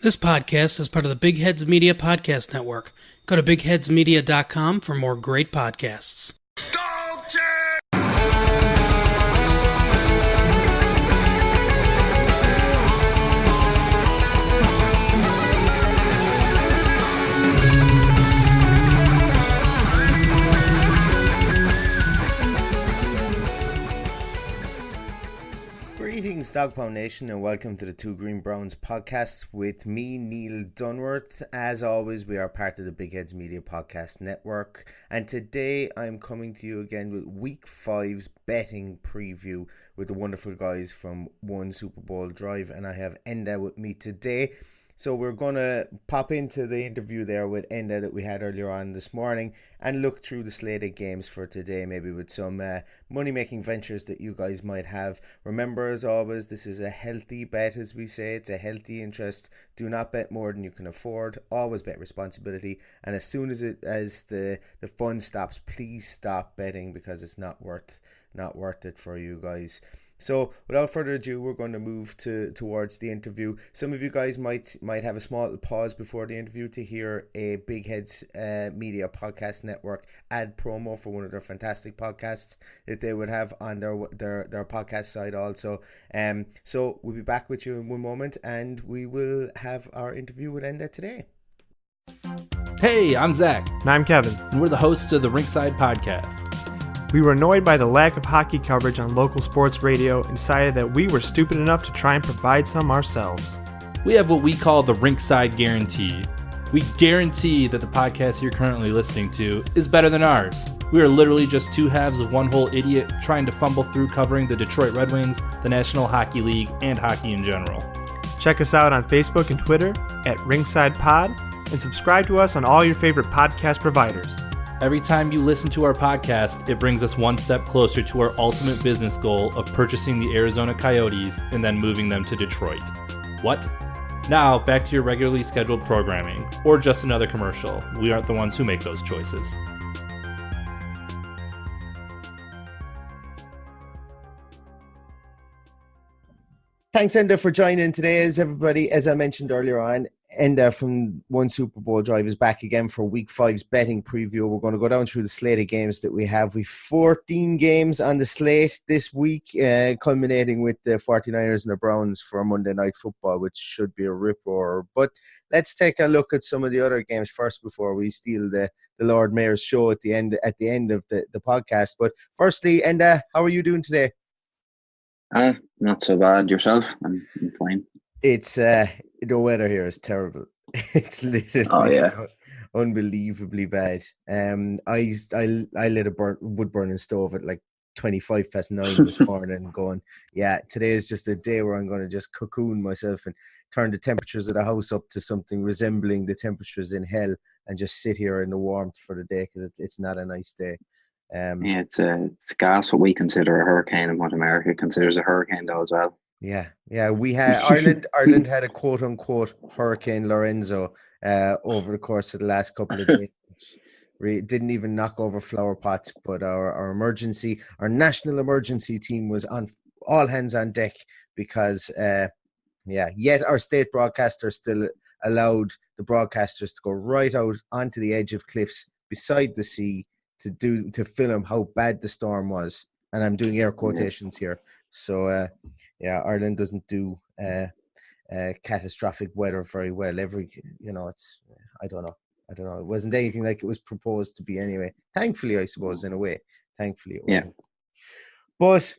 This podcast is part of the Big Heads Media Podcast Network. Go to bigheadsmedia.com for more great podcasts. Greetings, Dog Pound Nation, and welcome to the Two Green Browns podcast with me, Neil Dunworth. As always, we are part of the Big Heads Media Podcast Network, and today I'm coming to you again with Week 5's betting preview with the wonderful guys from One Super Bowl Drive, and I have Enda with me today. So we're going to pop into the interview there with Enda that we had earlier on this morning and look through the slated games for today, maybe with some money-making ventures that you guys might have. Remember, as always, this is a healthy bet, as we say. It's a healthy interest. Do not bet more than you can afford. Always bet responsibility. And as soon as the fun stops, please stop betting because it's not worth it for you guys. So without further ado, we're going to move towards the interview. Some of you guys might have a small pause before the interview to hear a Big Heads Media Podcast Network ad promo for one of their fantastic podcasts that they would have on their podcast side also. So we'll be back with you in one moment and we will have our interview with Enda today. Hey, I'm Zach. And I'm Kevin. And we're the hosts of the Ringside Podcast. We were annoyed by the lack of hockey coverage on local sports radio and decided that we were stupid enough to try and provide some ourselves. We have what we call the Ringside Guarantee. We guarantee that the podcast you're currently listening to is better than ours. We are literally just two halves of one whole idiot trying to fumble through covering the Detroit Red Wings, the National Hockey League, and hockey in general. Check us out on Facebook and Twitter at Ringside Pod, and subscribe to us on all your favorite podcast providers. Every time you listen to our podcast, it brings us one step closer to our ultimate business goal of purchasing the Arizona Coyotes and then moving them to Detroit. What? Now, back to your regularly scheduled programming, or just another commercial. We aren't the ones who make those choices. Thanks, Enda, for joining today. As I mentioned earlier on, Enda from One Super Bowl Drive is back again for Week 5's betting preview. We're going to go down through the slate of games that we have. We've 14 games on the slate this week, culminating with the 49ers and the Browns for Monday Night Football, which should be a rip-roarer. But let's take a look at some of the other games first before we steal the Lord Mayor's show at the end of the podcast. But firstly, Enda, how are you doing today? Not so bad. Yourself? I'm fine. It's the weather here is terrible. It's literally unbelievably bad. I lit a wood burning stove at like 9:25 this morning, going, yeah, today is just a day where I'm going to just cocoon myself and turn the temperatures of the house up to something resembling the temperatures in hell and just sit here in the warmth for the day because it's not a nice day. It's gas what we consider a hurricane and what America considers a hurricane though as well. Yeah. We had Ireland had a quote unquote Hurricane Lorenzo over the course of the last couple of days. We didn't even knock over flower pots, but our national emergency team was on all hands on deck because yet our state broadcaster still allowed the broadcasters to go right out onto the edge of cliffs beside the sea to film how bad the storm was, and I'm doing air quotations here. So Ireland doesn't do catastrophic weather very well. I don't know. It wasn't anything like it was proposed to be anyway. Thankfully, I suppose in a way. Thankfully, it wasn't. But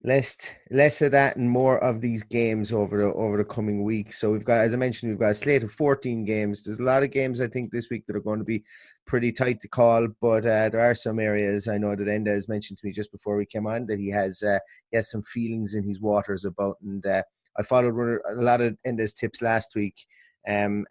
less of that and more of these games over the coming week. So we've got, as I mentioned, we've got a slate of 14 games. There's a lot of games I think this week that are going to be pretty tight to call, but there are some areas I know that Enda has mentioned to me just before we came on that he has some feelings in his waters about, and I followed a lot of Enda's tips last week, and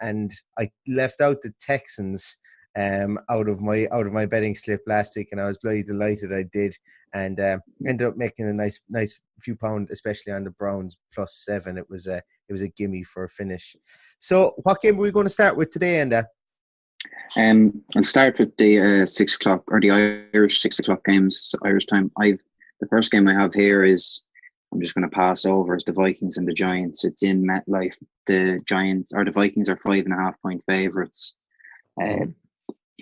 I left out the Texans out of my betting slip last week, and I was bloody delighted I did, and ended up making a nice few pound, especially on the Browns +7. It was a gimme for a finish. So what game are we going to start with today, Enda? I'll start with the 6 o'clock or the Irish 6 o'clock games, Irish time. The first game I have here is I'm just going to pass over is the Vikings and the Giants. It's in MetLife. The Vikings are 5.5 point favorites. Mhm.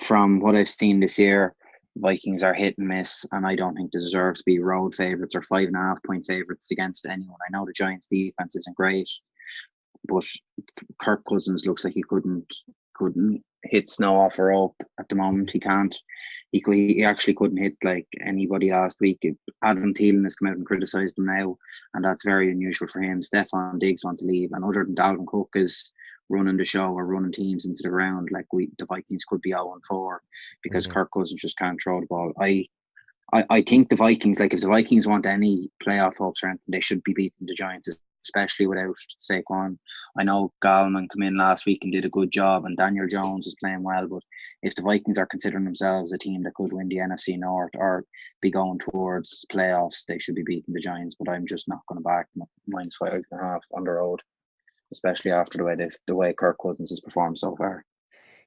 From what I've seen this year, Vikings are hit and miss, and I don't think they deserve to be road favorites or 5.5 point favorites against anyone. I know the Giants' defense isn't great, but Kirk Cousins looks like he couldn't hit snow off a rope at the moment. He can't. He actually couldn't hit like anybody last week. Adam Thielen has come out and criticised him now, and that's very unusual for him. Stephon Diggs want to leave, and other than Dalvin Cook is running the show or running teams into the ground, like the Vikings could be 0-4 because Kirk Cousins just can't throw the ball. I think the Vikings, like if the Vikings want any playoff hopes or anything, they should be beating the Giants, especially without Saquon. I know Gallman came in last week and did a good job, and Daniel Jones is playing well. But if the Vikings are considering themselves a team that could win the NFC North or be going towards playoffs, they should be beating the Giants. But I'm just not going to back -5.5 on the road, especially after the way Kirk Cousins has performed so far.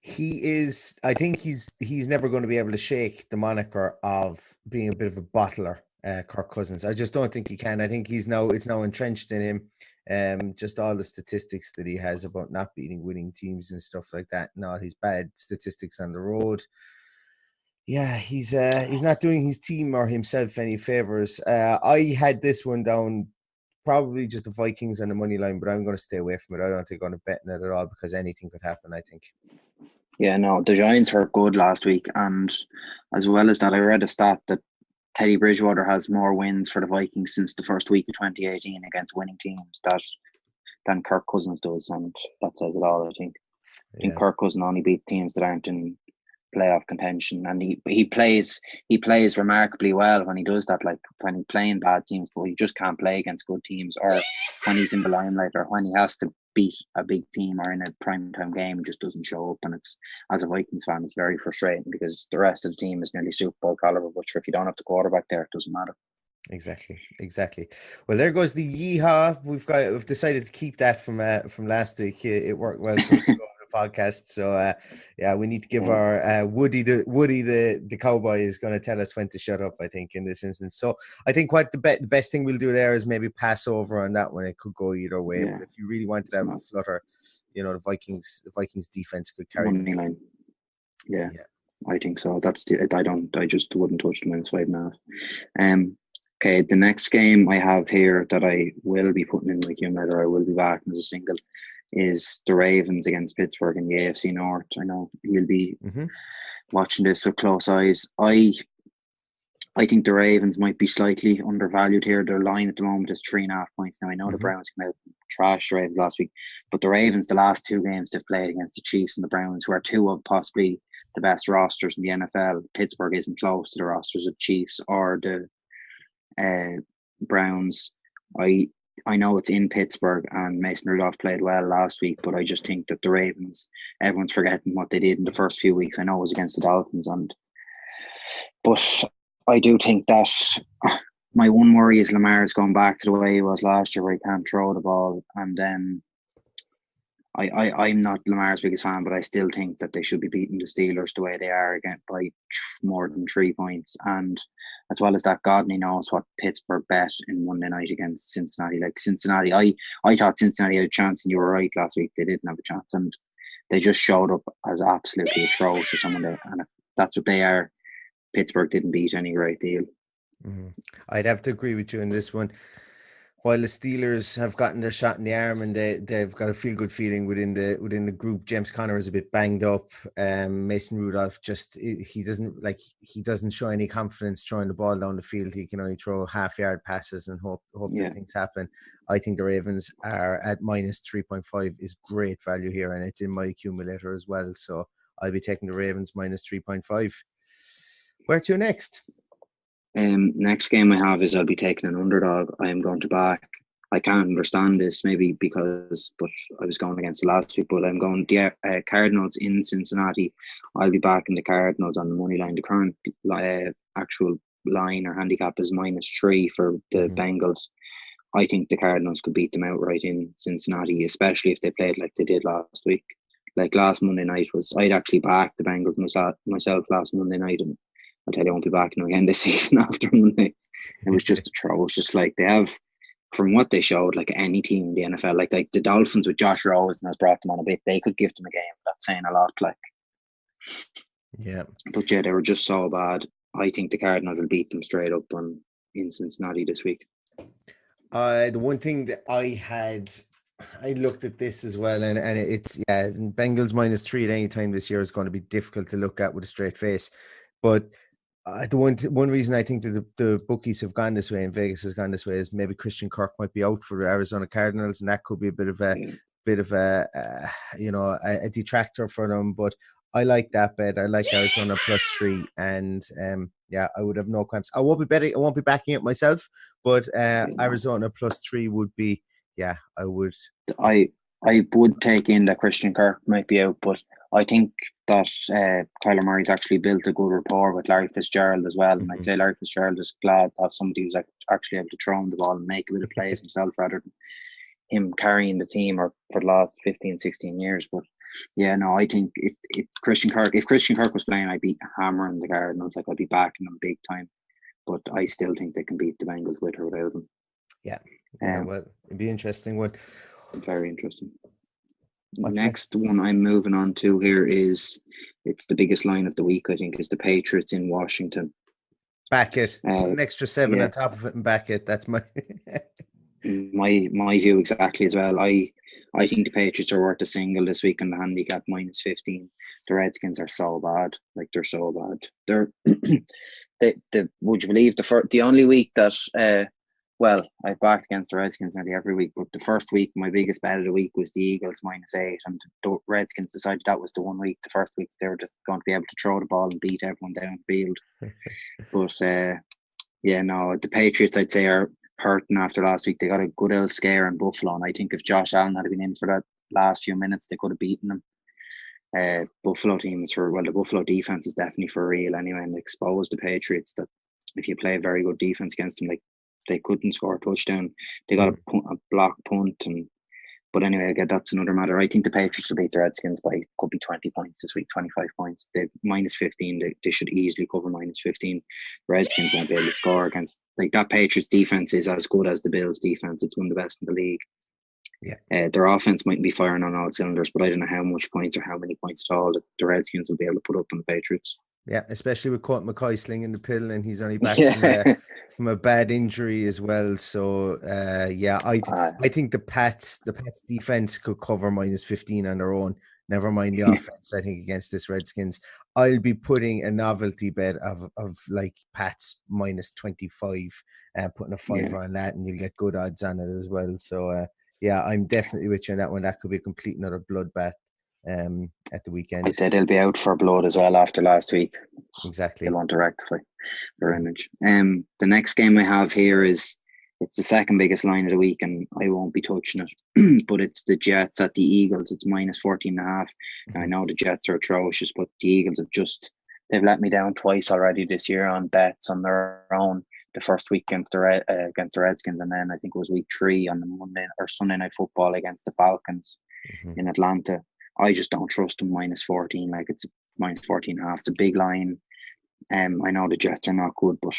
He is. I think he's never going to be able to shake the moniker of being a bit of a bottler, Kirk Cousins. I just don't think he can. I think it's now entrenched in him. Just all the statistics that he has about not beating winning teams and stuff like that. Not his bad statistics on the road. Yeah, he's not doing his team or himself any favors. I had this one down. Probably just the Vikings and the money line, but I'm going to stay away from it. I don't think I'm going to bet on it at all because anything could happen, I think. Yeah, no, the Giants were good last week, and as well as that, I read a stat that Teddy Bridgewater has more wins for the Vikings since the first week of 2018 against winning teams than Kirk Cousins does, and that says it all, I think. I think Kirk Cousins only beats teams that aren't in playoff contention, and he plays remarkably well when he does that, like when he's playing bad teams, but he just can't play against good teams, or when he's in the limelight, or when he has to beat a big team or in a primetime game, he just doesn't show up. And it's, as a Vikings fan, it's very frustrating because the rest of the team is nearly Super Bowl caliber, but sure, if you don't have the quarterback there, it doesn't matter. Exactly. Well, there goes the yeehaw. We've decided to keep that from last week. It worked well for the podcast. So we need to give our Woody the cowboy is going to tell us when to shut up, I think, in this instance. So I think what the best thing we'll do there is maybe pass over on that one. It could go either way. But if you really wanted to have a flutter, the Vikings defense could carry money line. Yeah, I think so. I just wouldn't touch the -5.5. Okay, the next game I have here that I will be putting in like unit, or I will be back as a single, is the Ravens against Pittsburgh in the AFC North. I know you'll be watching this with close eyes. I think the Ravens might be slightly undervalued here. Their line at the moment is 3.5 points. Now I know the Browns came out and trashed the Ravens last week, but the Ravens, the last two games they've played against the Chiefs and the Browns, who are two of possibly the best rosters in the NFL. Pittsburgh isn't close to the rosters of the Chiefs or the Browns. I know it's in Pittsburgh and Mason Rudolph played well last week, but I just think that the Ravens, everyone's forgetting what they did in the first few weeks. I know it was against the Dolphins, but I do think that my one worry is Lamar's going back to the way he was last year, where he can't throw the ball. And then I'm not Lamar's biggest fan, but I still think that they should be beating the Steelers the way they are, again, by more than 3 points. And as well as that, God only knows what Pittsburgh bet in Monday night against Cincinnati. Like Cincinnati, I thought Cincinnati had a chance, and you were right last week. They didn't have a chance, and they just showed up as absolutely atrocious on Monday. And if that's what they are, Pittsburgh didn't beat any great deal. I'd have to agree with you on this one. While the Steelers have gotten their shot in the arm and they've got a feel-good feeling within the group, James Conner is a bit banged up. Mason Rudolph he doesn't show any confidence throwing the ball down the field. He can only throw half-yard passes and hope that things happen. I think the Ravens are at -3.5 is great value here, and it's in my accumulator as well. So I'll be taking the Ravens -3.5. Where to next? Next game I have is I'll be taking an underdog. I am going to back. I can't understand this, maybe but I was going against the last week, but I'm going Cardinals in Cincinnati. I'll be backing the Cardinals on the money line. The current actual line or handicap is -3 for the Bengals. I think the Cardinals could beat them outright in Cincinnati, especially if they played like they did last week. Like last Monday night I'd actually backed the Bengals myself last Monday night, and I'll tell you I won't be backing them again this season after Monday. It was just a throw. It's just like they have from what they showed, like any team in the NFL, like the Dolphins with Josh Rosen has brought them on a bit. They could give them a game. That's saying a lot. Like, Yeah. but yeah, they were just so bad. I think the Cardinals will beat them straight up in Cincinnati this week. The one thing that I looked at this as well, and it's Bengals -3 at any time this year is going to be difficult to look at with a straight face. But the one reason I think that the bookies have gone this way and Vegas has gone this way is maybe Christian Kirk might be out for the Arizona Cardinals, and that could be a bit of a a detractor for them. But I like that bet. I like Arizona +3, and I would have no qualms. I won't be backing it myself, but Arizona +3 would be. Yeah, I would. I would take in that Christian Kirk might be out, but I think that Kyler Murray's actually built a good rapport with Larry Fitzgerald as well. And I'd say Larry Fitzgerald is glad to have somebody who's actually able to throw him the ball and make a bit of plays himself rather than him carrying the team or for the last 15, 16 years. But yeah, no, I think if Christian Kirk was playing, I'd be hammering the Cardinals. Like, I'd be backing them big time. But I still think they can beat the Bengals with or without them. Yeah. Well, it'd be an interesting one. Very interesting. Next one I'm moving on to here it's the biggest line of the week, I think, is the Patriots in Washington. Back it. Put an extra 7 on top of it and back it. That's my my view exactly as well. I think the Patriots are worth a single this week on the handicap -15. The Redskins are so bad. Like, they're so bad. They're would you believe the only week that I backed against the Redskins nearly every week, but the first week, my biggest bet of the week was the Eagles -8, and the Redskins decided that was the one week, the first week, they were just going to be able to throw the ball and beat everyone downfield. But the Patriots, I'd say, are hurting after last week. They got a good old scare in Buffalo, and I think if Josh Allen had been in for that last few minutes, they could have beaten them. Buffalo the Buffalo defense is definitely for real anyway, and exposed the Patriots that if you play a very good defense against them, like, they couldn't score a touchdown. They got a block punt, but anyway, again, that's another matter. I think the Patriots will beat the Redskins by could be 20 points this week, 25 points. They -15. They should easily cover -15. Redskins won't be able to score against, like, that Patriots defense is as good as the Bills defense. It's one of the best in the league. Yeah. Their offense mightn't be firing on all cylinders, but I don't know how much points or how many points at all that the Redskins will be able to put up on the Patriots. Yeah, especially with Colt McCoy slinging the pill, and he's only back from a bad injury as well. So I think the Pats defense could cover -15 on their own. Never mind the offense. I think against this Redskins, I'll be putting a novelty bet of like Pats -25 and putting a 5 on that, and you'll get good odds on it as well. So I'm definitely with you on that one. That could be a complete another bloodbath at the weekend. I'd say they'll be out for blood as well after last week. Exactly. They want to rectify their image. The next game I have here it's the second biggest line of the week, and I won't be touching it. But it's the Jets at the Eagles. It's -14.5. And I know the Jets are atrocious, but the Eagles they've let me down twice already this year on bets on their own. The first week against the Redskins, and then I think it was week 3 on the Monday or Sunday Night Football against the Falcons in Atlanta. I just don't trust them -14. Like, it's -14.5. It's a big line. I know the Jets are not good, but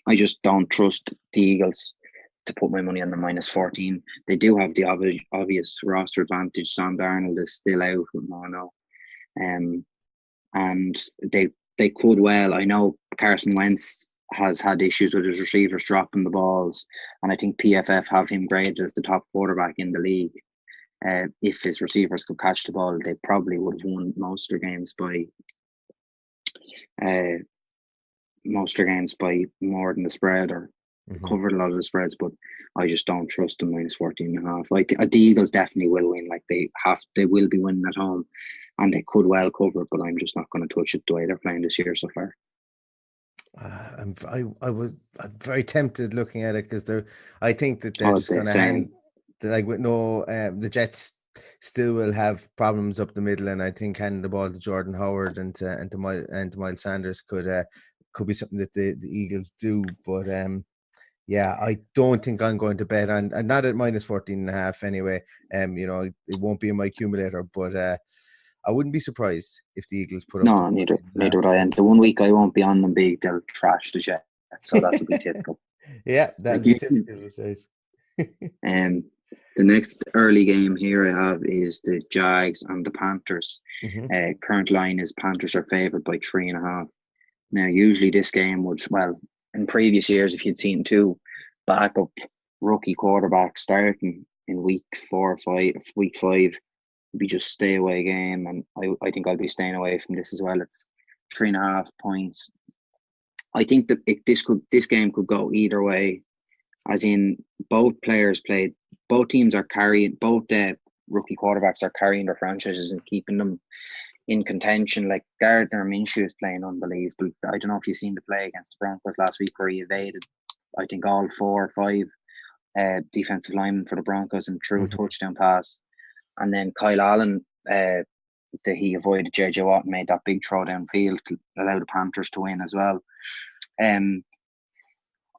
I just don't trust the Eagles to put my money on the -14. They do have the obvious roster advantage. Sam Darnold is still out with mono. And they could well. I know Carson Wentz has had issues with his receivers dropping the balls, and I think PFF have him graded as the top quarterback in the league. If his receivers could catch the ball, they probably would have won most of their games by more than the spread, or covered a lot of the spreads. But I just don't trust them -14.5. Like, the Eagles definitely will win. Like, they will be winning at home, and they could well cover it. But I'm just not going to touch it the way they're playing this year so far. I'm very tempted looking at it because I think that they're just going to hand. Like, with the Jets still will have problems up the middle, and I think handing the ball to Jordan Howard and to Miles Sanders could be something that the Eagles do. But I don't think I'm going to bet on, and not at -14.5 anyway. It won't be in my accumulator, but I wouldn't be surprised if the Eagles put up. No, neither would I. And the one week I won't be on them big, they'll trash the Jets, so that'll be typical. Yeah, that'll Like be you, typical. That's right. the next early game here I have is the Jags and the Panthers. Hmm. Current line is Panthers are favored by 3.5. Now, usually this game would, well, in previous years, if you'd seen two backup rookie quarterbacks starting in week 5, it'd be just stay away game, and I think I'll be staying away from this as well. It's 3.5 points. I think that this game could go either way, as in both teams are carrying, both rookie quarterbacks are carrying their franchises and keeping them in contention. Like Gardner Minshew is playing unbelievable. I don't know if you've seen the play against the Broncos last week where he evaded, I think, all 4 or 5 defensive linemen for the Broncos and threw a touchdown pass. And then Kyle Allen, he avoided JJ Watt and made that big throw downfield to allow the Panthers to win as well.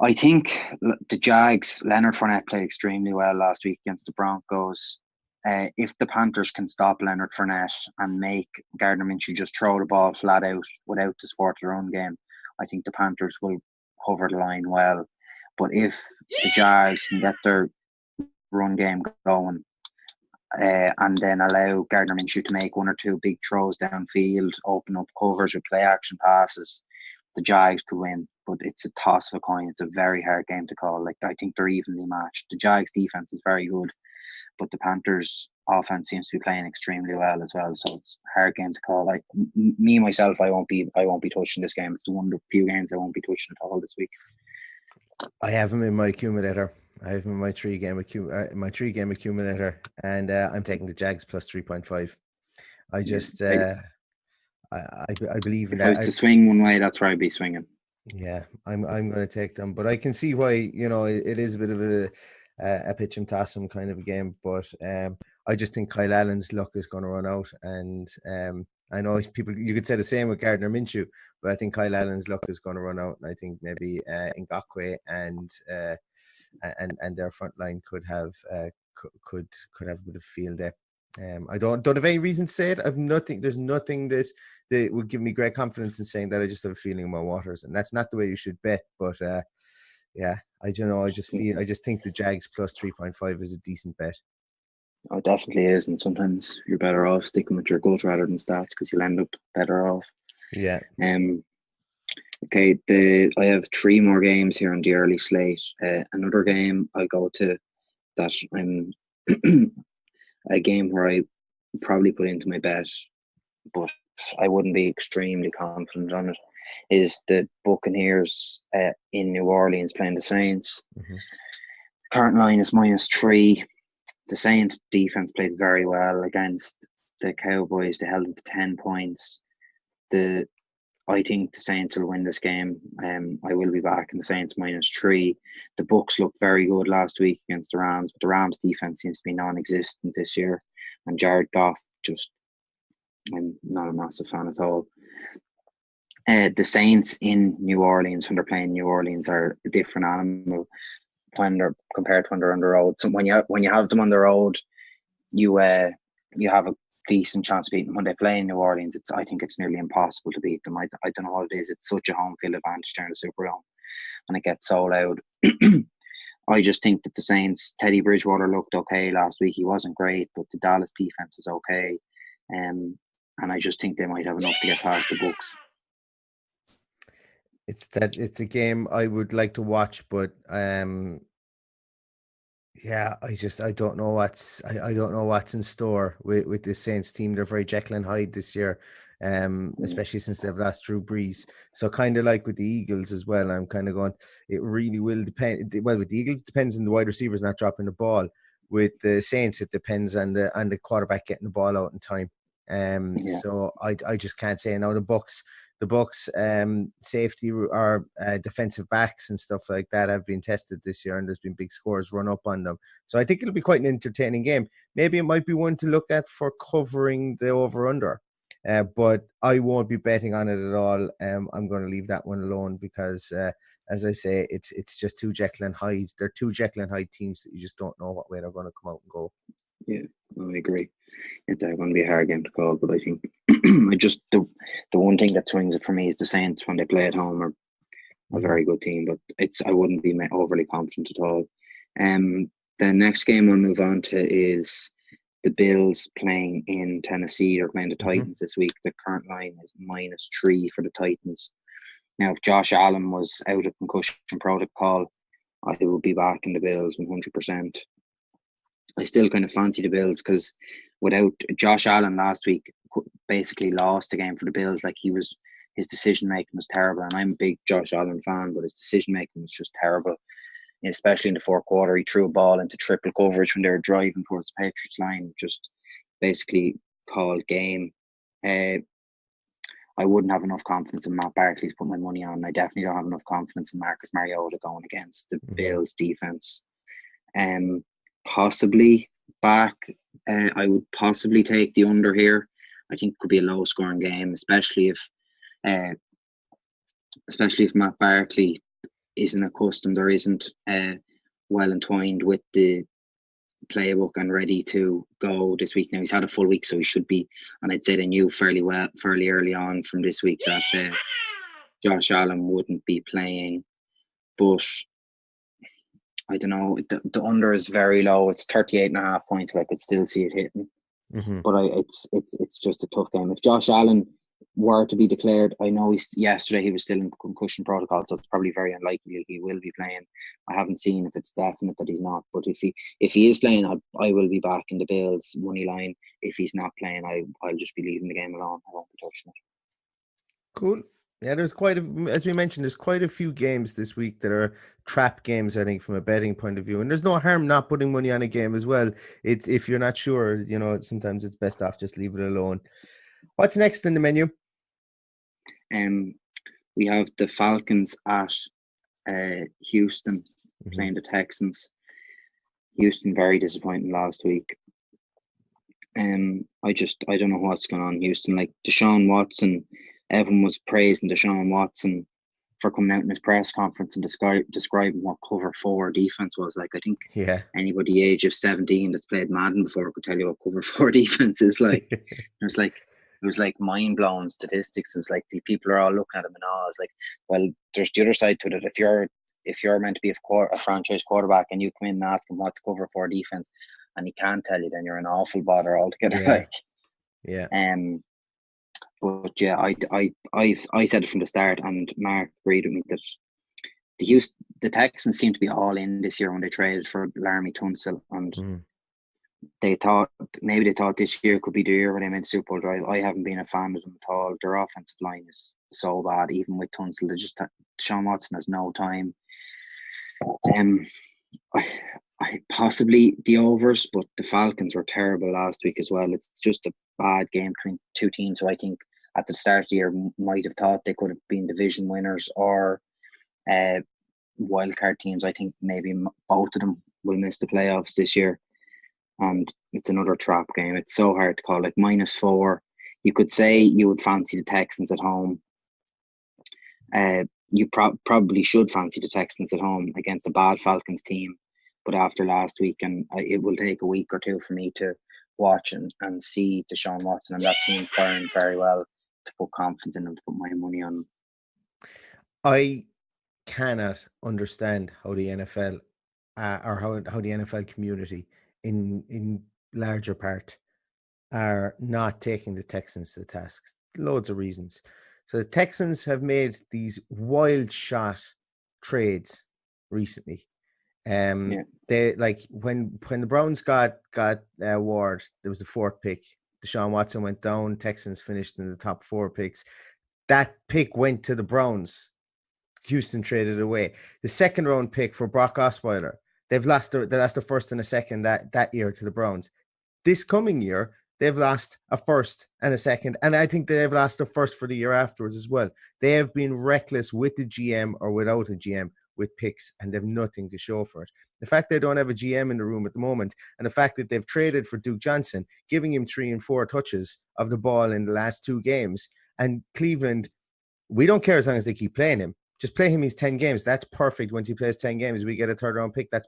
I think the Jags, Leonard Fournette played extremely well last week against the Broncos. If the Panthers can stop Leonard Fournette and make Gardner Minshew just throw the ball flat out without the support of their own game, I think the Panthers will cover the line well. But if the Jags can get their run game going and then allow Gardner Minshew to make 1 or 2 big throws downfield, open up covers with play action passes, the Jags could win. But it's a toss of a coin. It's a very hard game to call. Like, I think they're evenly matched. The Jags defense is very good, but the Panthers offense seems to be playing extremely well as well. So it's a hard game to call. Like me myself, I won't be touching this game. It's one of the few games I won't be touching at all this week. I have him in my accumulator. I have him in my 3-game accumulator, and I'm taking the Jags plus 3.5. I just I believe in if that. I was to swing one way, that's where I'd be swinging. Yeah, I'm going to take them, but I can see why. It is a bit of a pitch and toss 'em kind of a game, but I just think Kyle Allen's luck is going to run out, and I know you could say the same with Gardner Minshew, but I think Kyle Allen's luck is going to run out, and I think maybe Ngakoue and their front line could have a bit of field there. I don't have any reason to say it. There's nothing that would give me great confidence in saying that. I just have a feeling in my waters, and that's not the way you should bet. But yeah, I don't know. I just think the Jags plus 3.5 is a decent bet. Oh, it definitely is, and sometimes you're better off sticking with your gut rather than stats because you'll end up better off. Yeah. Okay. I have 3 more games here on the early slate. Another game I go to that I'm a game where I probably put into my bet, but I wouldn't be extremely confident on it, is the Buccaneers in New Orleans playing the Saints. Mm-hmm. Current line is -3. The Saints defense played very well against the Cowboys. They held them to 10 points. I think the Saints will win this game. I will be back in the Saints -3. The Bucs looked very good last week against the Rams, but the Rams defense seems to be non-existent this year. And Jared Goff, I'm not a massive fan at all. The Saints in New Orleans, when they're playing New Orleans, are a different animal compared to when they're on the road. So when you have them on the road, you have a decent chance of beating them. When they play in New Orleans, I think it's nearly impossible to beat them. I don't know what it is. It's such a home field advantage during the Superdome, and it gets so loud. I just think that the Saints, Teddy Bridgewater looked okay last week. He wasn't great, but the Dallas defense is okay. And I just think they might have enough to get past the Bucs. It's a game I would like to watch, but yeah, I don't know what's in store with this Saints team. They're very Jekyll and Hyde this year, especially since they've lost Drew Brees. So kind of like with the Eagles as well, I'm kind of going, it really will depend. Well, with the Eagles, it depends on the wide receivers not dropping the ball. With the Saints, it depends on the quarterback getting the ball out in time. So I just can't say. Now the Bucs safety or defensive backs and stuff like that have been tested this year, and there's been big scores run up on them. So I think it'll be quite an entertaining game. Maybe it might be one to look at for covering the over-under. But I won't be betting on it at all. I'm going to leave that one alone because, as I say, it's just too Jekyll and Hyde. They're two Jekyll and Hyde teams that you just don't know what way they're going to come out and go. Yeah, I agree. It's going to be a hard game to call, but I think the one thing that swings it for me is the Saints when they play at home are a very good team, but I wouldn't be overly confident at all. The next game we'll move on to is the Bills playing in Tennessee. They're playing the Titans this week. The current line is -3 for the Titans. Now, if Josh Allen was out of concussion protocol, I will be back in the Bills 100%. I still kind of fancy the Bills because without Josh Allen last week, basically lost the game for the Bills. Like his decision making was terrible, and I'm a big Josh Allen fan, but his decision making was just terrible. And especially in the fourth quarter, he threw a ball into triple coverage when they were driving towards the Patriots line. Just basically called game. I wouldn't have enough confidence in Matt Barkley to put my money on. I definitely don't have enough confidence in Marcus Mariota going against the Bills defense. Possibly back. I would possibly take the under here. I think it could be a low scoring game, especially if Matt Barkley isn't accustomed or isn't well entwined with the playbook and ready to go this week. Now he's had a full week, so he should be, and I'd say they knew fairly early on from this week that Josh Allen wouldn't be playing. But I don't know, the under is very low. It's 38.5 points, but I could still see it hitting. But it's just a tough game. If Josh Allen were to be declared, I know yesterday he was still in concussion protocol, so it's probably very unlikely he will be playing. I haven't seen if it's definite that he's not, but if he is playing, I will be back in the Bills money line. If he's not playing, I'll just be leaving the game alone. I won't be touching it. Cool. Yeah, as we mentioned, there's quite a few games this week that are trap games, I think, from a betting point of view. And there's no harm not putting money on a game as well. It's if you're not sure, sometimes it's best off just leave it alone. What's next in the menu? We have the Falcons at Houston playing the Texans. Houston very disappointing last week. I don't know what's going on in Houston. Like Deshaun Watson, everyone was praising Deshaun Watson for coming out in his press conference and describing what cover 4 defense was. Like, I think anybody age of 17 that's played Madden before could tell you what cover 4 defense is like. It was like mind-blowing statistics. It's like the people are all looking at him and all. It's like, well, there's the other side to it. If you're meant to be a franchise quarterback and you come in and ask him what's cover 4 defense and he can't tell you, then you're an awful bother altogether. But yeah, I said it from the start, and Mark agreed with me that the Texans seem to be all in this year when they traded for Laremy Tunsil, and they thought this year could be the year where they made the Super Bowl drive. I haven't been a fan of them at all. Their offensive line is so bad, even with Tunsil. Deshaun Watson has no time. I possibly the overs, but the Falcons were terrible last week as well. It's just a bad game between two teams who I think at the start of the year might have thought they could have been division winners or wildcard teams. I think maybe both of them will miss the playoffs this year. And it's another trap game. It's so hard to call. Like -4, you could say you would fancy the Texans at home. You probably should fancy the Texans at home against a bad Falcons team. But after last week, and it will take a week or two for me to watch and see Deshaun Watson and that team firing very well to put confidence in them, to put my money on them. I cannot understand how the NFL or how the NFL community in larger part are not taking the Texans to task. Loads of reasons. So the Texans have made these wild shot trades recently. They like when the Browns got Ward, there was the 4th pick. Deshaun Watson went down. Texans finished in the top 4 picks. That pick went to the Browns. Houston traded away. The 2nd round pick for Brock Osweiler. They lost the 1st and a 2nd that year to the Browns. This coming year, they've lost a 1st and a 2nd, and I think they've lost a 1st for the year afterwards as well. They have been reckless with the GM or without a GM with picks, and they've nothing to show for it. The fact they don't have a GM in the room at the moment, and the fact that they've traded for Duke Johnson, giving him 3 and 4 touches of the ball in the last 2 games, and Cleveland, we don't care as long as they keep playing him. Just play him his 10 games. That's perfect. Once he plays 10 games, we get a 3rd round pick. That's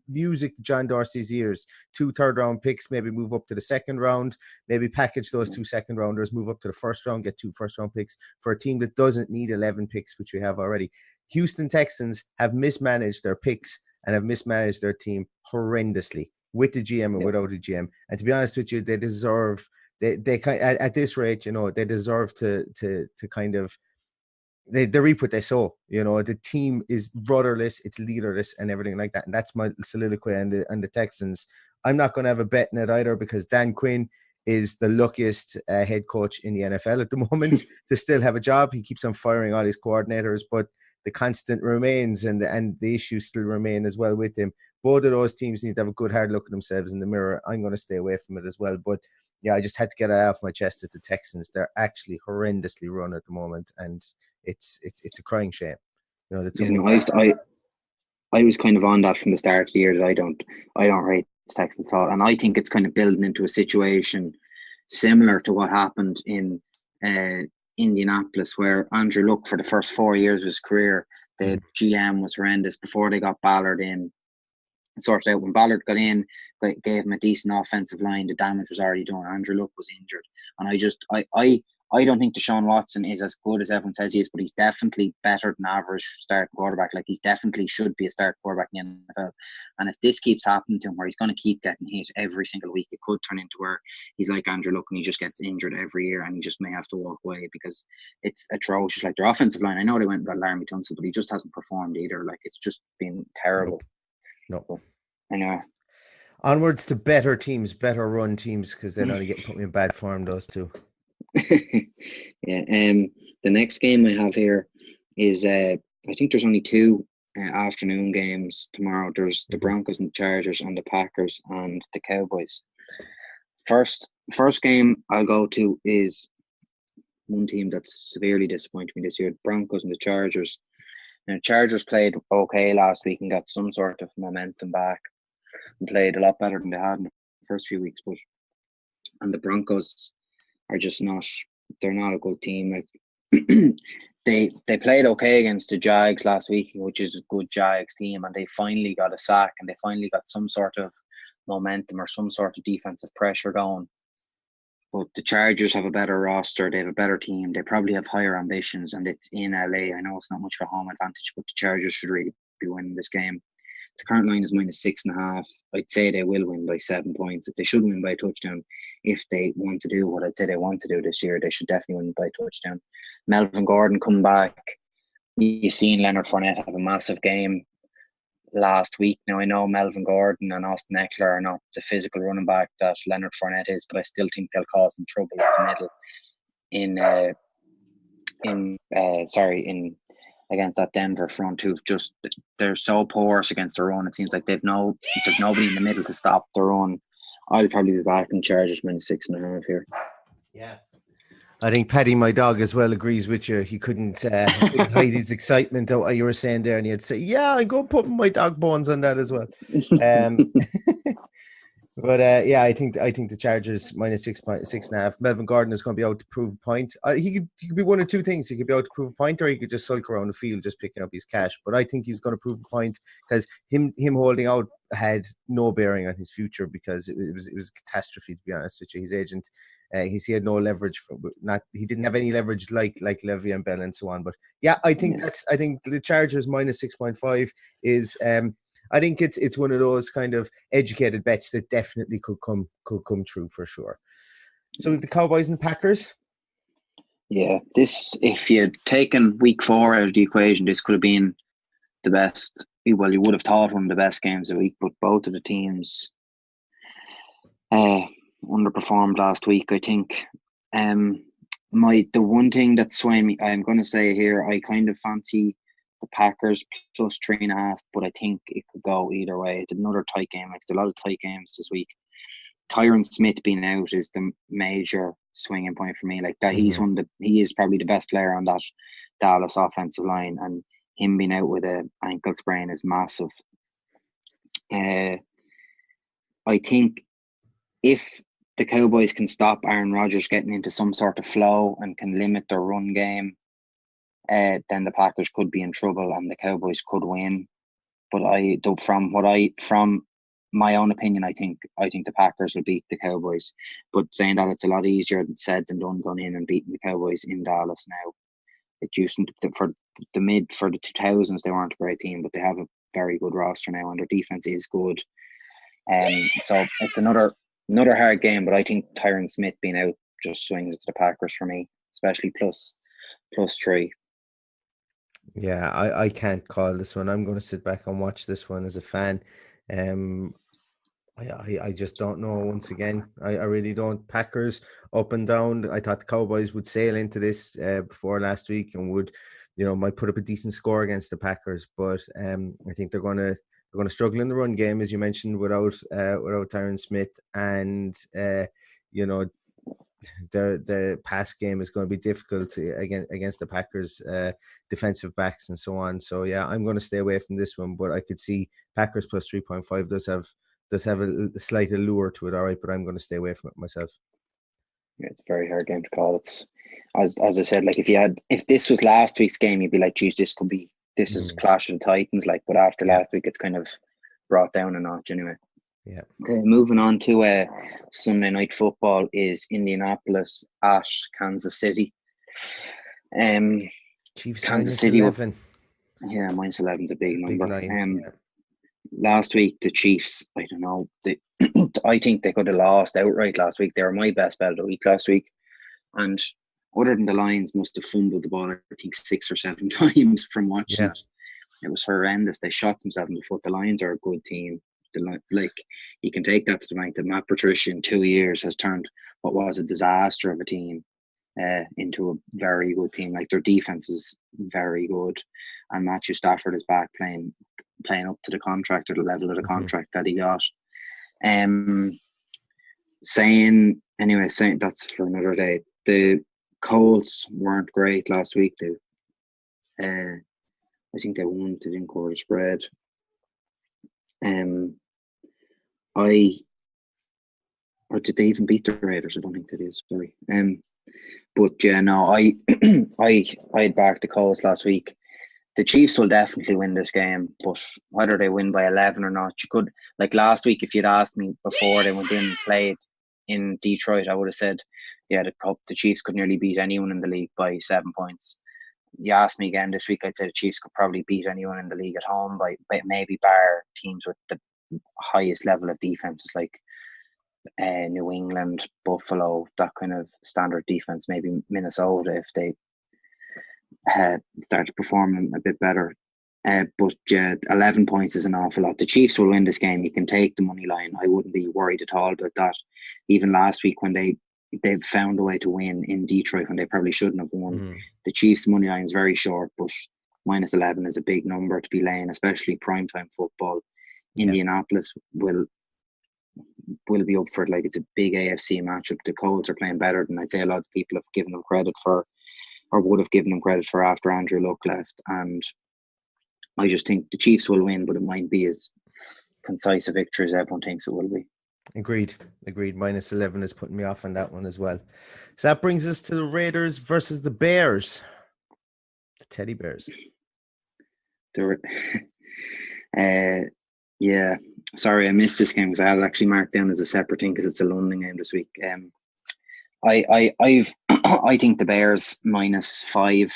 music to John Dorsey's ears. 2 third-round picks, maybe move up to the second round, maybe package those 2 second-rounders, move up to the first round, get 2 first-round picks for a team that doesn't need 11 picks, which we have already. Houston Texans have mismanaged their picks and have mismanaged their team horrendously with the GM and without the GM. And to be honest with you, they deserve. They kind at this rate, they deserve to kind of they reap what they sow. The team is rudderless, it's leaderless, and everything like that. And that's my soliloquy on the Texans. I'm not going to have a bet in it either because Dan Quinn is the luckiest head coach in the NFL at the moment to still have a job. He keeps on firing all his coordinators, but the constant remains and the issues still remain as well with him. Both of those teams need to have a good hard look at themselves in the mirror. I'm going to stay away from it as well. But yeah, I just had to get it off my chest at the Texans. They're actually horrendously run at the moment, and it's a crying shame. I was kind of on that from the start of the year that I don't rate the Texans at all, and I think it's kind of building into a situation similar to what happened in Indianapolis, where Andrew Luck for the first 4 years of his career, the GM was horrendous before they got Ballard in. Sorted out when Ballard got in, gave him a decent offensive line. The damage was already done. Andrew Luck was injured, and I don't think Deshaun Watson is as good as everyone says he is, but he's definitely better than average start quarterback. Like, he's definitely should be a start quarterback in the NFL. And if this keeps happening to him, where he's going to keep getting hit every single week, it could turn into where he's like Andrew Luck and he just gets injured every year, and he just may have to walk away because it's atrocious. Like, their offensive line, I know they went and got Laramie Tunsil, but he just hasn't performed either. Like, it's just been terrible. No. Anyway. Onwards to better teams, better run teams, because they're only getting put in bad form, those two. Yeah. The next game I have here is I think there's only 2 afternoon games tomorrow. There's the Broncos and the Chargers, and the Packers and the Cowboys. First game I'll go to is one team that's severely disappointed me this year: the Broncos and the Chargers. Now, Chargers played okay last week and got some sort of momentum back and played a lot better than they had in the first few weeks. And the Broncos are just they're not a good team. Like, they played okay against the Jags last week, which is a good Jags team, and they finally got a sack and they finally got some sort of momentum or some sort of defensive pressure going. But the Chargers have a better roster. They have a better team. They probably have higher ambitions, and it's in LA. I know it's not much of a home advantage, but the Chargers should really be winning this game. The current line is -6.5. I'd say they will win by 7 points. They should win by a touchdown if they want to do what I'd say they want to do this year. They should definitely win by a touchdown. Melvin Gordon coming back. You've seen Leonard Fournette have a massive game last week. Now, I know Melvin Gordon and Austin Eckler are not the physical running back that Leonard Fournette is, but I still think they'll cause some trouble at the middle against that Denver front, they're so porous against the run. It seems like there's nobody in the middle to stop the run. I'll probably be back in Chargers -6.5 here. Yeah. I think Paddy, my dog, as well agrees with you. He couldn't hide his excitement out what you were saying there, and he'd say, "Yeah, I'm going to put my dog bones on that as well." But I think the Chargers -6.5. Melvin Gordon is going to be able to prove a point. He could be one of two things. He could be able to prove a point, or he could just sulk around the field just picking up his cash. But I think he's going to prove a point because him holding out had no bearing on his future, because it was a catastrophe, to be honest with you. His agent, he had no leverage he didn't have any leverage like Le'Veon Bell and so on. But yeah, I think the Chargers -6.5 is I think it's one of those kind of educated bets that definitely could come true for sure. So with the Cowboys and Packers. Yeah, if you'd taken week 4 out of the equation, this could have been the best. Well, you would have thought one of the best games of the week, but both of the teams underperformed last week, I think. The one thing that's swaying me, I'm going to say here, I kind of fancy the Packers +3.5, but I think it could go either way. It's another tight game. Like, there's a lot of tight games this week. Tyron Smith being out is the major swinging point for me. Like that, he is probably the best player on that Dallas offensive line, and him being out with an ankle sprain is massive. I think if the Cowboys can stop Aaron Rodgers getting into some sort of flow and can limit their run game, then the Packers could be in trouble and the Cowboys could win. from my own opinion, I think the Packers will beat the Cowboys. But saying that, it's a lot easier said than done going in and beating the Cowboys in Dallas now. It used to, for the 2000s, they weren't a great team, but they have a very good roster now, and their defense is good. So it's another hard game, but I think Tyron Smith being out just swings to the Packers for me, especially plus 3. Yeah, I can't call this one. I'm going to sit back and watch this one as a fan. I just don't know. Once again, I really don't. Packers up and down. I thought the Cowboys would sail into this before last week and would, might put up a decent score against the Packers. But I think they're going to struggle in the run game, as you mentioned, without Tyron Smith, and the pass game is going to be difficult against the Packers defensive backs and so on. So yeah, I'm going to stay away from this one, but I could see Packers plus 3.5 does have a slight allure to it. All right, but I'm going to stay away from it myself. Yeah, it's a very hard game to call. It's as I said, like if this was last week's game, you'd be like, geez, this is Clash of the Titans, like, but after last week, it's kind of brought down a notch anyway. Yeah. Okay, moving on to Sunday night football is Indianapolis at Kansas City. Chiefs Kansas City -11. Yeah, -11's a big number. Line, Last week the Chiefs, I don't know, I think they could have lost outright last week. They were my best bet of the week last week, and other than the Lions must have fumbled the ball, I think 6 or 7 times from watching it. It was horrendous. They shot themselves in the foot. The Lions are a good team. Like, you can take that to the bank that Matt Patricia in 2 years has turned what was a disaster of a team into a very good team. Like, their defense is very good, and Matthew Stafford is back playing up to the contract, or the level of the contract that he got. Saying that's for another day. The Colts weren't great last week. I think they won. They didn't cover the spread. Or did they even beat the Raiders? I don't think they did. Sorry. But yeah, no, I had backed the Colts last week. The Chiefs will definitely win this game, but whether they win by 11 or not, you could, like last week, if you'd asked me before they went in and played in Detroit, I would have said, yeah, the Chiefs could nearly beat anyone in the league by 7 points. You asked me again this week, I'd say the Chiefs could probably beat anyone in the league at home by maybe bar teams with the highest level of defenses like New England, Buffalo, that kind of standard defense, maybe Minnesota if they start performing a bit better. But 11 points is an awful lot. The Chiefs will win this game. You can take the money line. I wouldn't be worried at all about that. Even last week when they've found a way to win in Detroit when they probably shouldn't have won. The Chiefs money line is very short, but -11 is a big number to be laying, especially primetime football. Indianapolis will be up for it. Like, it's a big AFC matchup. The Colts are playing better than I'd say a lot of people have given them credit for, or would have given them credit for after Andrew Luck left. And I just think the Chiefs will win, but it might be as concise a victory as everyone thinks it will be. Agreed. -11 is putting me off on that one as well. So that brings us to the Raiders versus the Bears. The Teddy Bears. Yeah. Sorry, I missed this game because I had it actually marked down as a separate thing because it's a London game this week. I think the Bears -5.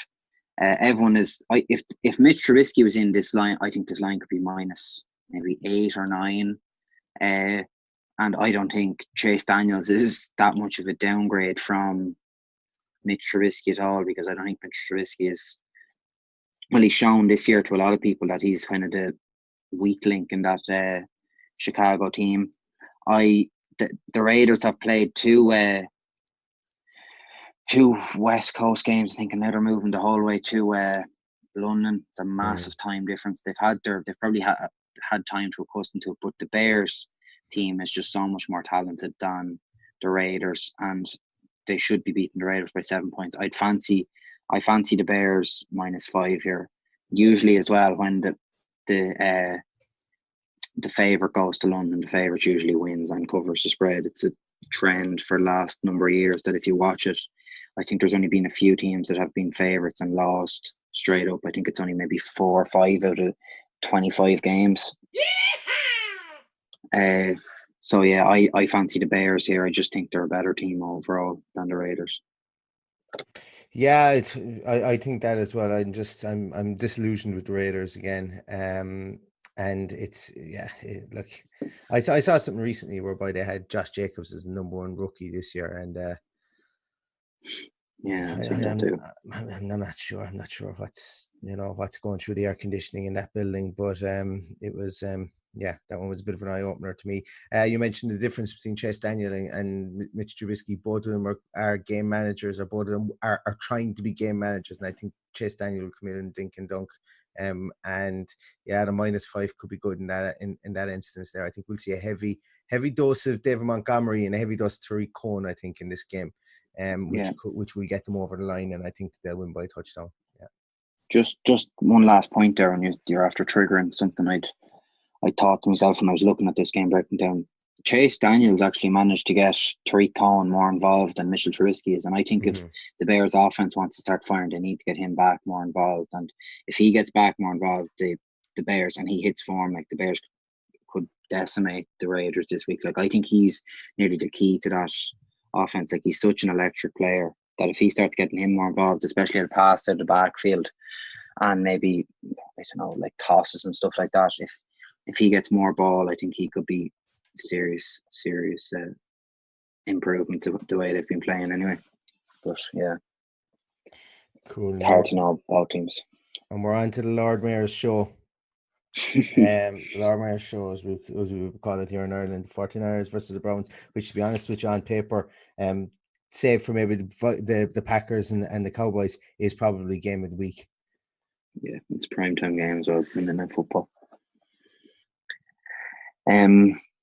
Everyone is. If Mitch Trubisky was in this line, I think this line could be minus maybe 8 or 9. And I don't think Chase Daniels is that much of a downgrade from Mitch Trubisky at all, because I don't think Mitch Trubisky is. Well, he's shown this year to a lot of people that he's kind of the weak link in that Chicago team. The Raiders have played two West Coast games. I think, and now they're moving the whole way to London. It's a massive time difference. They've probably had time to accustom to it, but the Bears team is just so much more talented than the Raiders, and they should be beating the Raiders by 7 points. I fancy the Bears -5 here. Usually as well, when the favourite goes to London, the favourite usually wins and covers the spread. It's a trend for the last number of years that if you watch it, I think there's only been a few teams that have been favourites and lost straight up. I think it's only maybe 4 or 5 out of 25 games. So yeah, I fancy the Bears here. I just think they're a better team overall than the Raiders. Yeah, I think that as well. I'm disillusioned with the Raiders again. And look, I saw something recently whereby they had Josh Jacobs as the #1 rookie this year, and Yeah, I've seen that too. I'm not sure. I'm not sure what's going through the air conditioning in that building, but it was that one was a bit of an eye opener to me. You mentioned the difference between Chase Daniel and Mitch Trubisky. Both of them are game managers, or both of them are trying to be game managers, and I think Chase Daniel will come in and dink and dunk. And yeah, the -5 could be good in that instance there. I think we'll see a heavy dose of David Montgomery and a heavy dose of Tariq Cohen, I think, in this game. Which will get them over the line, and I think they'll win by a touchdown. Yeah. Just one last point there, and you're after triggering something I thought to myself when I was looking at this game breaking down. Chase Daniels actually managed to get Tariq Cohen more involved than Mitchell Trubisky is, and I think if the Bears' offense wants to start firing, they need to get him back more involved. And if he gets back more involved, the Bears, and he hits form, like, the Bears could decimate the Raiders this week. Like, I think he's nearly the key to that offense. Like, he's such an electric player that if he starts getting him more involved, especially at the pass to the backfield, and maybe, I don't know, like tosses and stuff like that, if he gets more ball, I think he could be serious improvement to the way they've been playing anyway. But yeah, cool. It's hard to know about teams. And we're on to the Lord Mayor's show. The Lord Mayor's show, as we call it here in Ireland, the 49ers versus the Browns, which, to be honest with you, on paper, save for maybe the Packers and the Cowboys, is probably game of the week. Yeah, it's a primetime game as well. It's Monday Night Football.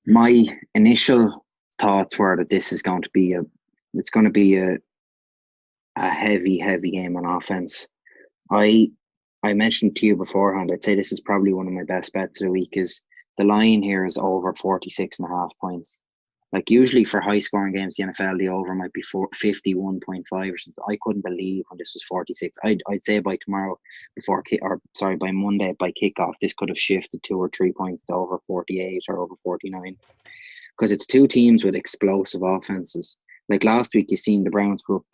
My initial thoughts were that this is going to be a heavy game on offense. I mentioned to you beforehand, I'd say this is probably one of my best bets of the week. Is the line here is over 46.5 points. Like, usually for high scoring games, the NFL, the over might be 51.5 or something. I couldn't believe when this was 46. I'd say by tomorrow, by Monday, by kickoff, this could have shifted 2 or 3 points to over 48 or over 49. Because it's two teams with explosive offenses. Like last week, you seen the Browns put up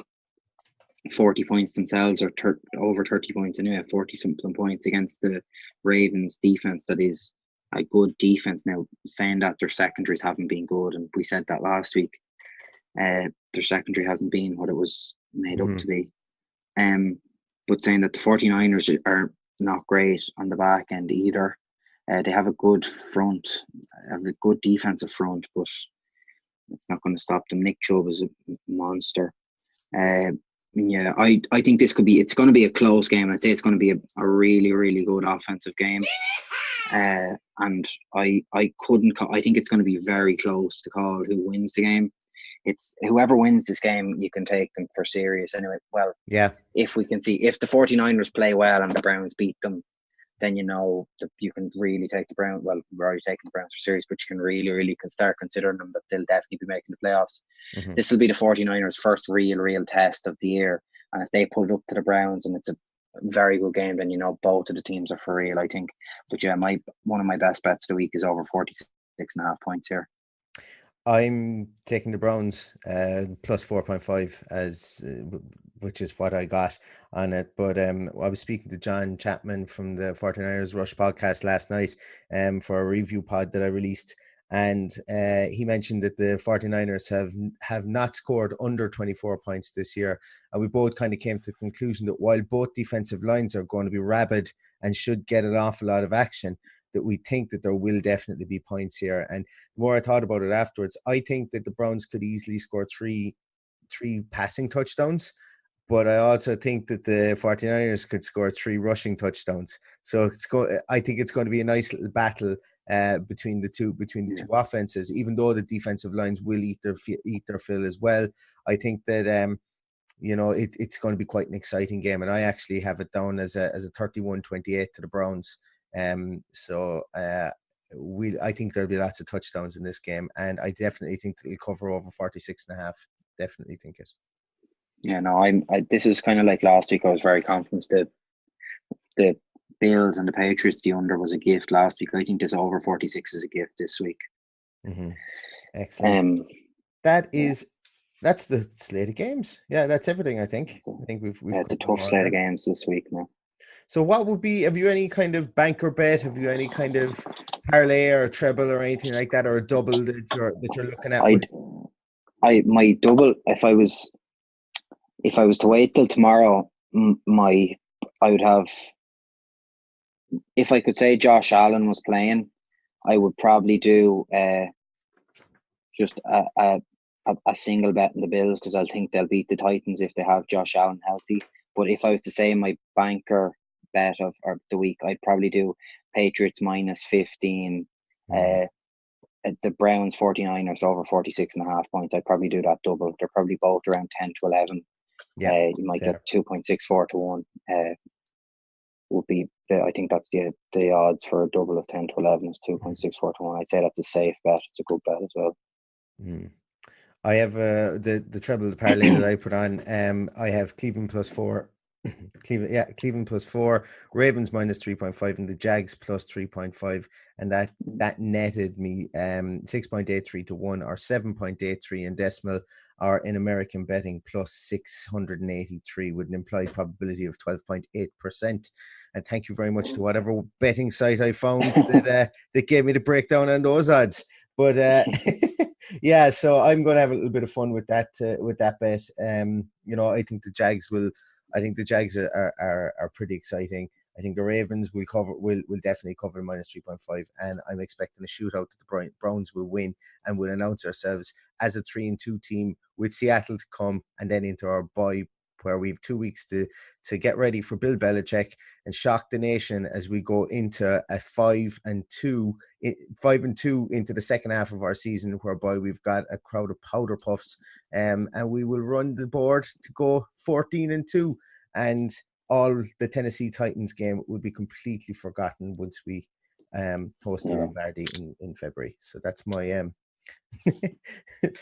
40 points themselves, or over 30 points anyway, 40 something points against the Ravens defense that is a good defense. Now, saying that their secondaries haven't been good, and we said that last week, their secondary hasn't been what it was made up to be. But saying that the 49ers are not great on the back end either. They have a good front, have a good defensive front, but it's not going to stop them. Nick Chubb is a monster. Yeah, I think it's going to be a close game. I'd say it's going to be a really, really good offensive game. And I think it's going to be very close to call who wins the game. It's whoever wins this game, you can take them for serious anyway. Well, yeah, if we can see, if the 49ers play well and the Browns beat them, then you know that you can really take the Browns. Well, we're already taking the Browns for serious, but you can really start considering them, that they'll definitely be making the playoffs. This will be the 49ers' first real test of the year. And if they pull it up to the Browns and it's a very good game, then you know both of the teams are for real, I think. But yeah, one of my best bets of the week is over 46.5 points here. I'm taking the Browns plus 4.5 which is what I got on it. But I was speaking to John Chapman from the 49ers Rush podcast last night for a review pod that I released. And he mentioned that the 49ers have not scored under 24 points this year. And we both kind of came to the conclusion that while both defensive lines are going to be rabid and should get an awful lot of action, that we think that there will definitely be points here. And the more I thought about it afterwards, I think that the Browns could easily score three passing touchdowns. But I also think that the 49ers could score 3 rushing touchdowns. So I think it's going to be a nice little battle between the two offenses, even though the defensive lines will eat their fill as well. I think that it's going to be quite an exciting game, and I actually have it down as a 31-28 to the Browns. So I think there'll be lots of touchdowns in this game, and I definitely think it'll cover over 46.5. Definitely think it. Yeah, no, this is kind of like last week. I was very confident that the Bills and the Patriots, the under was a gift last week. I think this over 46 is a gift this week. Excellent. Um, That's the slate of games. Yeah, that's everything. I think we've it's a covered tough them all slate now. of games this week now. So what would be, have you any kind of banker bet? Have you any kind of parlay or treble or anything like that, or a double that you're looking at? My double, if I was to wait till tomorrow, I would have, if I could say Josh Allen was playing, I would probably do just a single bet in the Bills, because I think they'll beat the Titans if they have Josh Allen healthy. But if I was to say my banker bet of the week, I'd probably do Patriots minus 15, the Browns 49ers over 46.5 points. I'd probably do that double. They're probably both around 10 to 11. Yeah, you might get 2.64 to 1. Would be I think that's the odds for a double of 10 to 11 is 2.64 to 1. I'd say that's a safe bet. It's a good bet as well. I have the treble, the parlay that I put on. I have Cleveland +4, Cleveland +4, Ravens minus 3.5, and the Jags plus 3.5, and that netted me 6.83 to 1, or 7.83 in decimal, or in American betting plus 683, with an implied probability of 12.8%. And thank you very much to whatever betting site I found that gave me the breakdown on those odds. But yeah, so I'm going to have a little bit of fun with that bet. I think the Jags will. I think the Jags are pretty exciting. I think the Ravens will definitely cover minus 3.5, and I'm expecting a shootout that the Browns will win, and we'll announce ourselves as a 3-2 team with Seattle to come, and then into our bye, where we have 2 weeks to get ready for Bill Belichick and shock the nation as we go into a 5-2 into the second half of our season, whereby we've got a crowd of powder puffs, and we will run the board to go 14-2, and all the Tennessee Titans game will be completely forgotten once we host the Lombardi in February. So that's my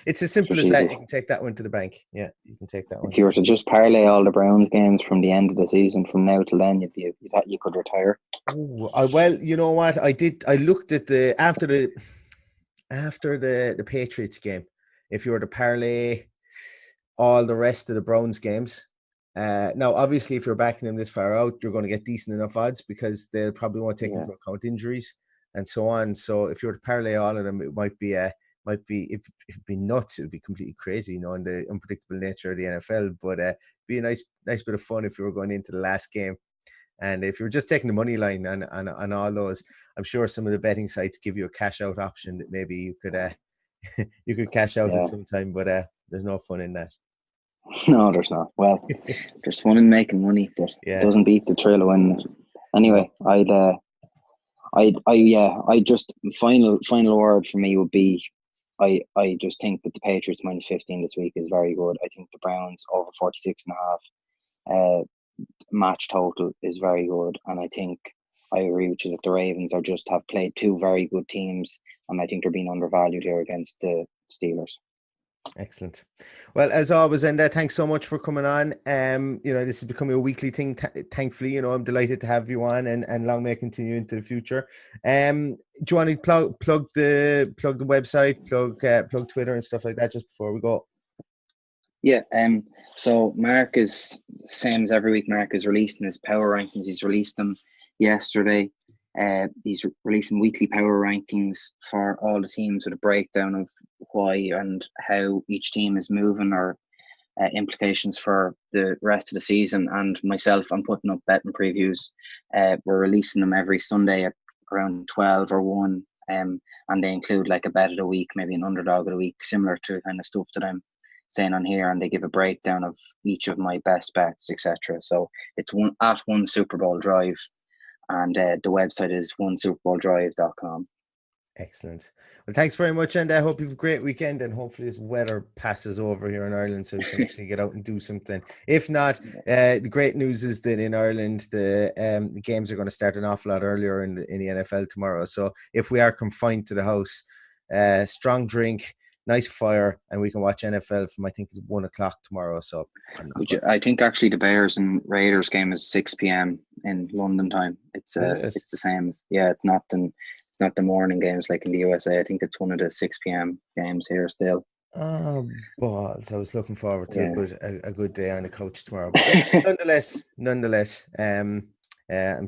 it's as simple as that. You can take that one to the bank. Yeah, you can take that one. If you were to just parlay all the Browns games from the end of the season from now till then, you thought you could retire. Well, you know what? I did. I looked at after the Patriots game. If you were to parlay all the rest of the Browns games, now obviously if you're backing them this far out, you're going to get decent enough odds, because they probably won't take into account injuries and so on. So if you were to parlay all of them, it might be it'd be nuts. It'd be completely crazy, in the unpredictable nature of the NFL. But be a nice bit of fun if you were going into the last game. And if you were just taking the money line on all those, I'm sure some of the betting sites give you a cash out option that maybe you could you could cash out at some time. But there's no fun in that. No, there's not. Well, there's fun in making money, but it doesn't beat the thrill of winning it. Anyway, I just final word for me would be, I just think that the Patriots minus 15 this week is very good. I think the Browns over 46.5 match total is very good, and I think I agree with you that the Ravens have played two very good teams, and I think they're being undervalued here against the Steelers. Excellent. Well, as always, Enda, thanks so much for coming on. This is becoming a weekly thing. Thankfully, I'm delighted to have you on, and long may it continue into the future. Do you want to plug the website, plug Twitter and stuff like that just before we go? Yeah. So Mark is same as every week. Mark is releasing his power rankings. He's released them yesterday. He's releasing weekly power rankings for all the teams with a breakdown of why and how each team is moving, or implications for the rest of the season. And myself, I'm putting up betting previews. We're releasing them every Sunday at around 12 or 1, and they include like a bet of the week, maybe an underdog of the week, similar to the kind of stuff that I'm saying on here, and they give a breakdown of each of my best bets, etc. So it's one Super Bowl Drive, and the website is onesuperbowldrive.com. Excellent. Well, thanks very much, and I hope you have a great weekend, and hopefully this weather passes over here in Ireland so you can actually get out and do something. If not, the great news is that in Ireland the games are going to start an awful lot earlier in the NFL tomorrow. So if we are confined to the house, strong drink, nice fire, and we can watch NFL from, I think it's 1 o'clock tomorrow. So I think actually the Bears and Raiders game is 6 p.m. in London time. It's it? the same as, it's not the morning games like in the USA. I think it's one of the 6 p.m. games here still. Oh, balls! I was looking forward to a good day on the couch tomorrow. But nonetheless, I'm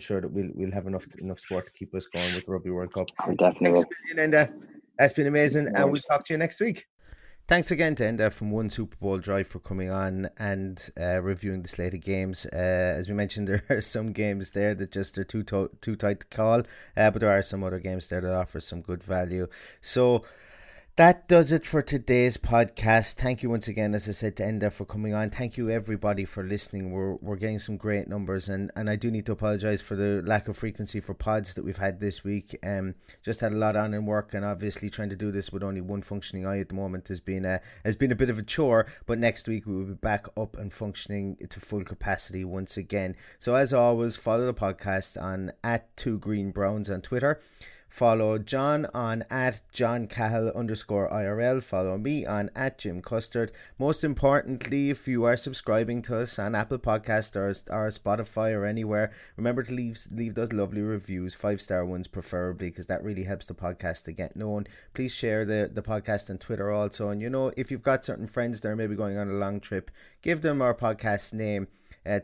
sure that we'll have enough sport to keep us going with the Rugby World Cup. Definitely. Thanks a million, Enda. That's been amazing, and we'll talk to you next week. Thanks again to Enda from One Super Bowl Drive for coming on and reviewing the slate of games. As we mentioned, there are some games there that just are too tight to call, but there are some other games there that offer some good value. So that does it for today's podcast. Thank you once again, as I said, to Enda for coming on. Thank you everybody for listening. We're getting some great numbers, and I do need to apologise for the lack of frequency for pods that we've had this week. Just had a lot on in work, and obviously trying to do this with only one functioning eye at the moment has been a bit of a chore. But next week we will be back up and functioning to full capacity once again. So as always, follow the podcast on @2greenbrowns on Twitter. Follow John on @JohnCahill_IRL. Follow me on @JimCustard. Most importantly, if you are subscribing to us on Apple Podcasts or Spotify or anywhere, remember to leave those lovely reviews, 5-star ones preferably, because that really helps the podcast to get known. Please share the podcast on Twitter also. And if you've got certain friends that are maybe going on a long trip, give them our podcast name.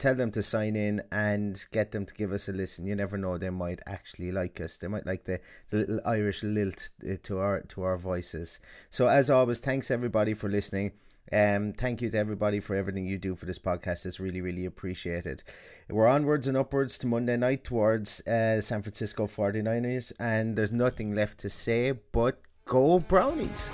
Tell them to sign in and get them to give us a listen. You never know, they might actually like us. They might like the little Irish lilt to our voices. So as always, thanks everybody for listening. Thank you to everybody for everything you do for this podcast. It's really, really appreciated. We're onwards and upwards to Monday night towards San Francisco 49ers, and there's nothing left to say but go Brownies.